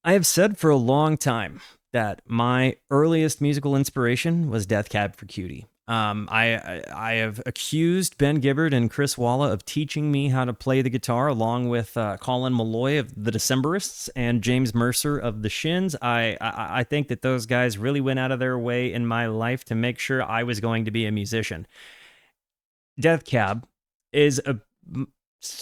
I have said for a long time that my earliest musical inspiration was Death Cab for Cutie. I have accused Ben Gibbard and Chris Walla of teaching me how to play the guitar, along with Colin Malloy of the Decemberists and James Mercer of the Shins. I think that those guys really went out of their way in my life to make sure I was going to be a musician. Death Cab is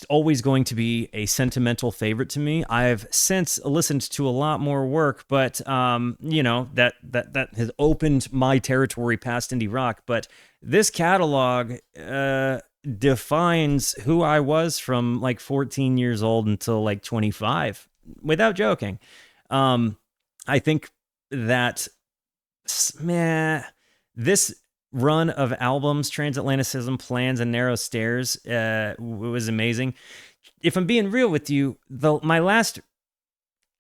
always going to be a sentimental favorite to me. I've since listened to a lot more work, but that has opened my territory past indie rock. But this catalog defines who I was from like 14 years old until like 25, without joking. I think that this run of albums, Transatlanticism, Plans, and Narrow Stairs, was amazing. If I'm being real with you, the last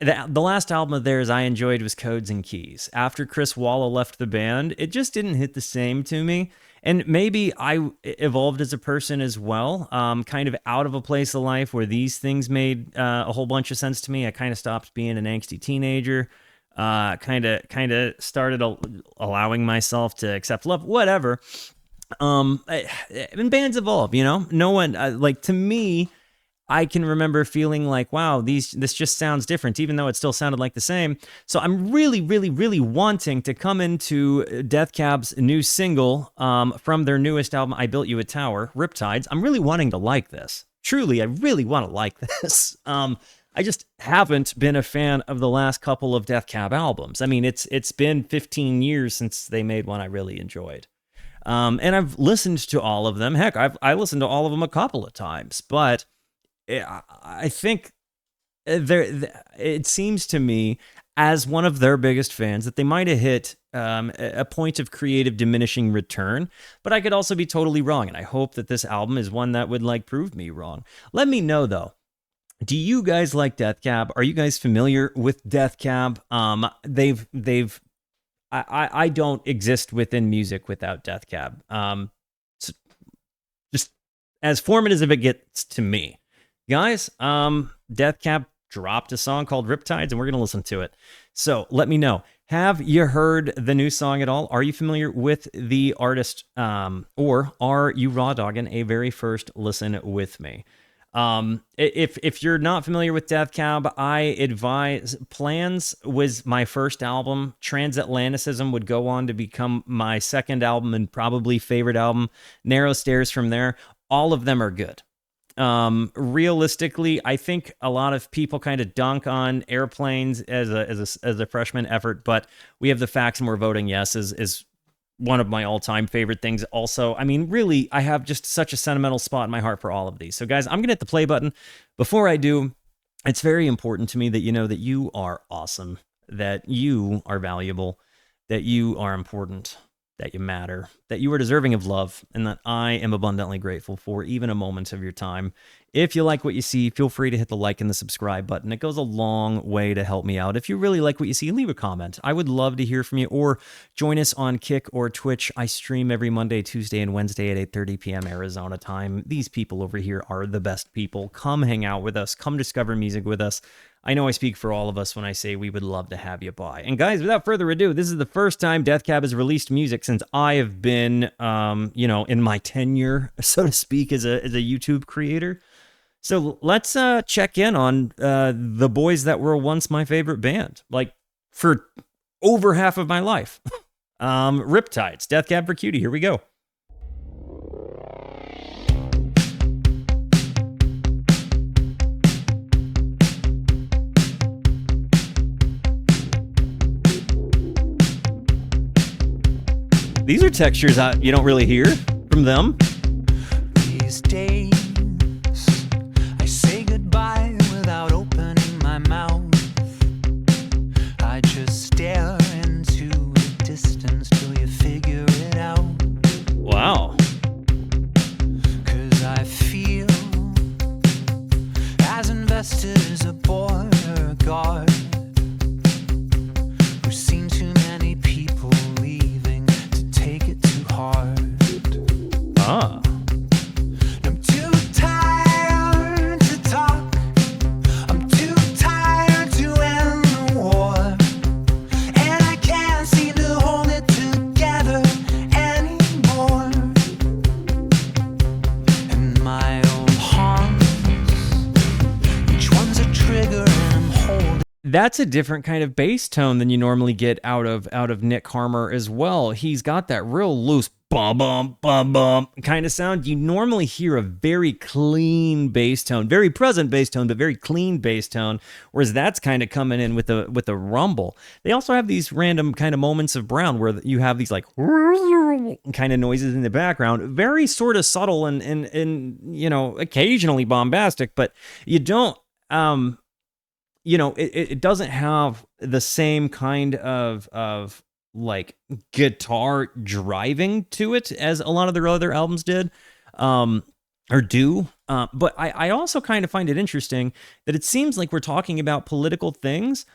album of theirs I enjoyed was Codes and Keys. After Chris Walla left the band, it just didn't hit the same to me. And maybe I evolved as a person as well, kind of out of a place of life where these things made a whole bunch of sense to me. I kind of stopped being an angsty teenager. Kind of started allowing myself to accept love, whatever. And bands evolve, no one, to me, I can remember feeling like, wow, this just sounds different, even though it still sounded like the same. So I'm really, really, really wanting to come into Death Cab's new single, from their newest album, I Built You a Tower, Riptides. I'm really wanting to like this. Truly, I really want to like this. I just haven't been a fan of the last couple of Death Cab albums. I mean, it's been 15 years since they made one I really enjoyed. And I've listened to all of them. Heck, I listened to all of them a couple of times. But I think it seems to me, as one of their biggest fans, that they might have hit a point of creative diminishing return. But I could also be totally wrong. And I hope that this album is one that would prove me wrong. Let me know, though. Do you guys like Death Cab? Are you guys familiar with Death Cab? I don't exist within music without Death Cab. So just as formative as it gets to me. Guys, Death Cab dropped a song called Riptides, and we're going to listen to it. So let me know. Have you heard the new song at all? Are you familiar with the artist? Or are you raw dogging a very first listen with me? If you're not familiar with Death Cab, I advise Plans was my first album. Transatlanticism would go on to become my second album and probably favorite album. Narrow Stairs from there. All of them are good. Realistically, I think a lot of people kind of dunk on Airplanes as a freshman effort, but we have the facts and we're voting yes is one of my all-time favorite things. Also, I mean, really, I have just such a sentimental spot in my heart for all of these. So guys, I'm gonna hit the play button. Before I do, it's very important to me that you know that you are awesome, that you are valuable, that you are important, that you matter, that you are deserving of love, and that I am abundantly grateful for even a moment of your time. If you like what you see, feel free to hit the like and the subscribe button. It goes a long way to help me out. If you really like what you see, leave a comment. I would love to hear from you, or join us on Kick or Twitch. I stream every Monday, Tuesday, and Wednesday at 8:30 p.m. Arizona time. These people over here are the best people. Come hang out with us. Come discover music with us. I know I speak for all of us when I say we would love to have you by. And guys, without further ado, this is the first time Death Cab has released music since I have been, in my tenure, so to speak, as a YouTube creator. So let's check in on the boys that were once my favorite band, like for over half of my life. Riptides, Death Cab for Cutie. Here we go. These are textures you don't really hear from them. These days, I say goodbye without opening my mouth. I just stare into the distance till you figure it out. Wow. 'Cause I feel as invested as a border guard who's seen too many people leaving to take it too hard. Ah. I'm that's a different kind of bass tone than you normally get out of Nick Harmer as well. He's got that real loose bum bum bum bum kind of sound. You normally hear a very clean bass tone, very present bass tone, but very clean bass tone, whereas that's kind of coming in with a rumble. They also have these random kind of moments of Brown where you have these like kind of noises in the background, very sort of subtle and you know, occasionally bombastic, but you don't you know, it doesn't have the same kind of like guitar driving to it as a lot of their other albums did, or do. But I also kind of find it interesting that it seems like we're talking about political things,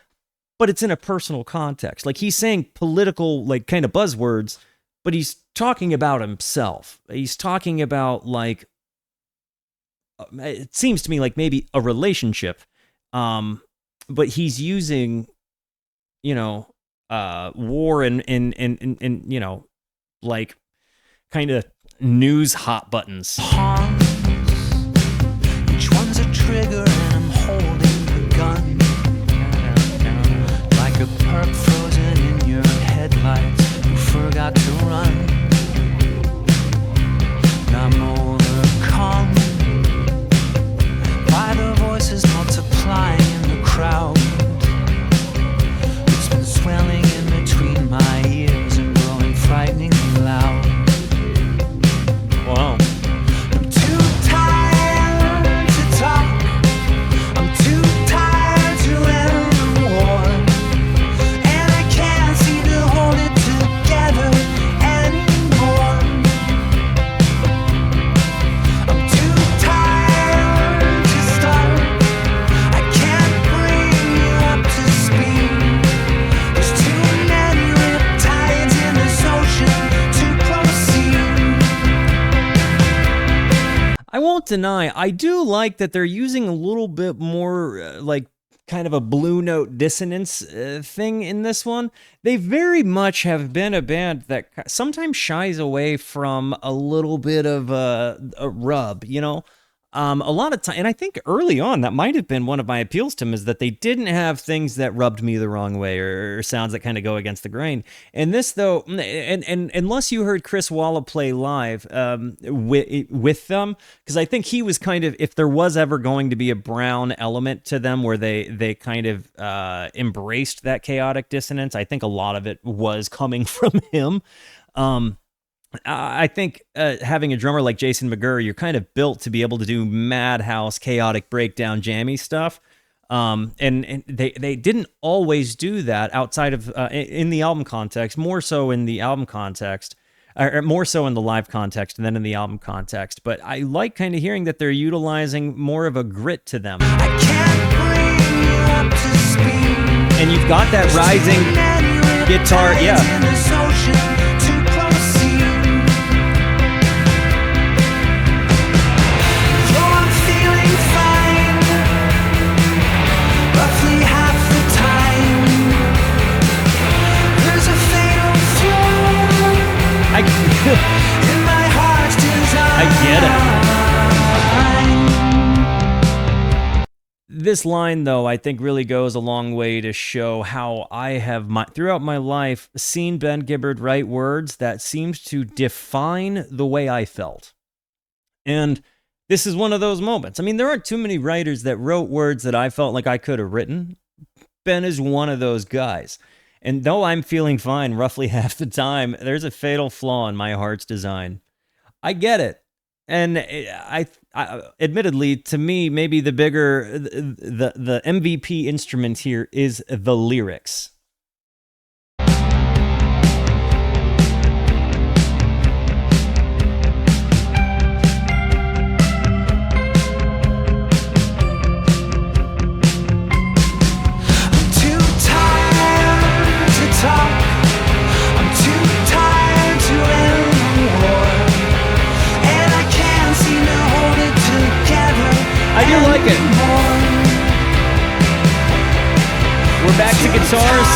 but it's in a personal context. Like he's saying political, like kind of buzzwords, but he's talking about himself. He's talking about like, it seems to me like maybe a relationship. But he's using, you know, war and you know, like kind of news hot buttons. Pawns, each one's a trigger and I'm holding the gun. Like a perp frozen in your headlights, you forgot to run. And I'm overcome by the voices multiplying in the crowd. It's been swelling in between my ears and growing frighteningly loud. Wow. I'm too tired to talk. I'm too tired to end the war. And I can't seem to hold it together anymore. I'm too tired to start. I can't bring you up to speed. There's too many riptides in this ocean to proceed. I won't deny, I do like that they're using a little bit more like kind of a blue note dissonance thing in this one. They very much have been a band that sometimes shies away from a little bit of a rub, you know? A lot of time, and I think early on that might have been one of my appeals to them, is that they didn't have things that rubbed me the wrong way or sounds that kind of go against the grain. And this, though, and unless you heard Chris Walla play live with them, because I think he was kind of, if there was ever going to be a Brown element to them where they kind of embraced that chaotic dissonance, I think a lot of it was coming from him. I think having a drummer like Jason McGurr, you're kind of built to be able to do madhouse, chaotic breakdown, jammy stuff. And they didn't always do that outside of in the album context, more so in the album context, or more so in the live context than in the album context. But I like kind of hearing that they're utilizing more of a grit to them. I can't bring you up to speed. And you've got that rising guitar, yeah. In this ocean to proceed. Though I'm feeling fine, roughly half the time, there's a fatal flaw in my heart's design. I get it. This line, though, I think really goes a long way to show how I have, throughout my life, seen Ben Gibbard write words that seemed to define the way I felt. And this is one of those moments. I mean, there aren't too many writers that wrote words that I felt like I could have written. Ben is one of those guys. And though I'm feeling fine roughly half the time, there's a fatal flaw in my heart's design. I get it. And I admittedly, to me, maybe the bigger, the MVP instrument here is the lyrics. I do like it. We're back to guitars.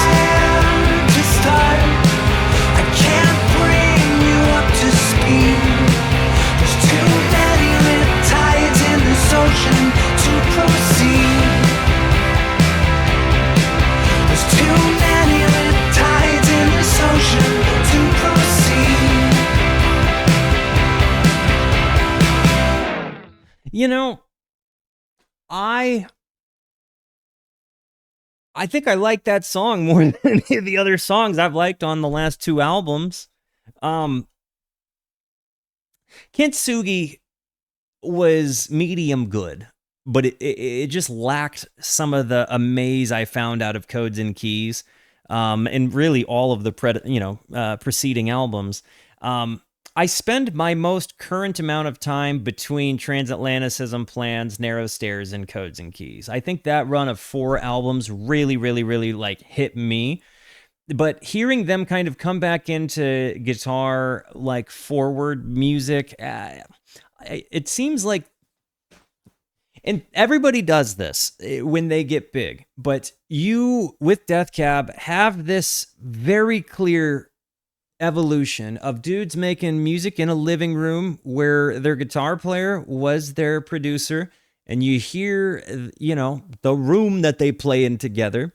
I can't bring you up to speed. There's too many riptides in this ocean to proceed. You know, I I think I like that song more than any of the other songs I've liked on the last two albums. Um, Kintsugi was medium good, but it just lacked some of the amaze I found out of Codes and Keys, and really all of the preceding albums. I spend my most current amount of time between Transatlanticism Plans, Narrow Stairs, and Codes and Keys. I think that run of 4 albums really, really, really like hit me. But hearing them kind of come back into guitar, like forward music, it seems like, and everybody does this when they get big, but you with Death Cab have this very clear evolution of dudes making music in a living room where their guitar player was their producer, and you hear, the room that they play in together.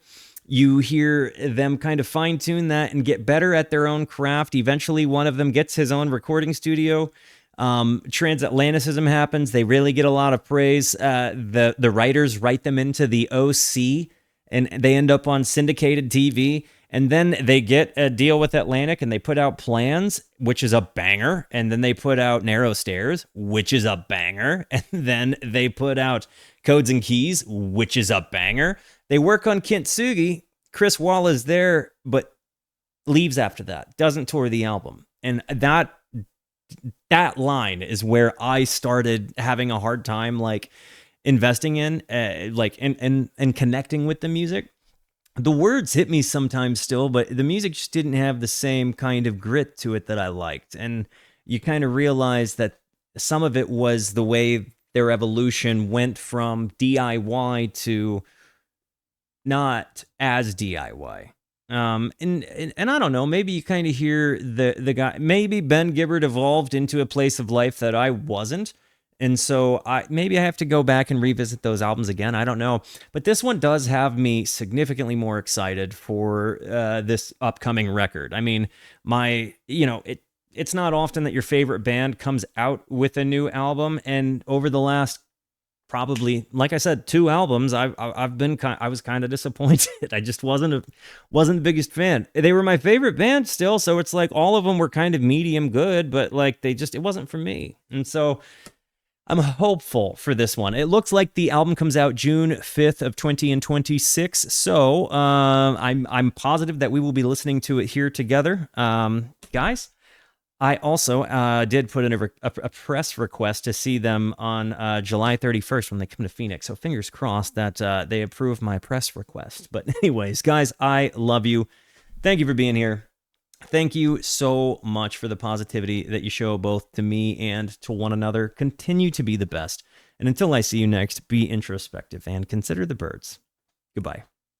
You hear them kind of fine tune that and get better at their own craft. Eventually, one of them gets his own recording studio. Transatlanticism happens. They really get a lot of praise. The writers write them into the OC, and they end up on syndicated TV. And then they get a deal with Atlantic, and they put out Plans, which is a banger. And then they put out Narrow Stairs, which is a banger. And then they put out Codes and Keys, which is a banger. They work on Kintsugi. Chris Wall is there, but leaves after that. Doesn't tour the album. And that line is where I started having a hard time, like, investing in, and connecting with the music. The words hit me sometimes still, but the music just didn't have the same kind of grit to it that I liked. And you kind of realize that some of it was the way their evolution went from DIY to not as DIY. And I don't know, maybe you kind of hear the guy, maybe Ben Gibbard evolved into a place of life that I wasn't. And so maybe I have to go back and revisit those albums again. I don't know. But this one does have me significantly more excited for this upcoming record. I mean, it's not often that your favorite band comes out with a new album. And over the last, probably, like I said, 2 albums, I was kind of disappointed. I just wasn't the biggest fan. They were my favorite band still, so it's like all of them were kind of medium good, but like it wasn't for me. And so I'm hopeful for this one. It looks like the album comes out June 5th of 2026. So I'm positive that we will be listening to it here together. Guys, I also did put in a press request to see them on July 31st when they come to Phoenix. So fingers crossed that they approve my press request. But anyways, guys, I love you. Thank you for being here. Thank you so much for the positivity that you show both to me and to one another. Continue to be the best. And until I see you next, be introspective and consider the birds. Goodbye.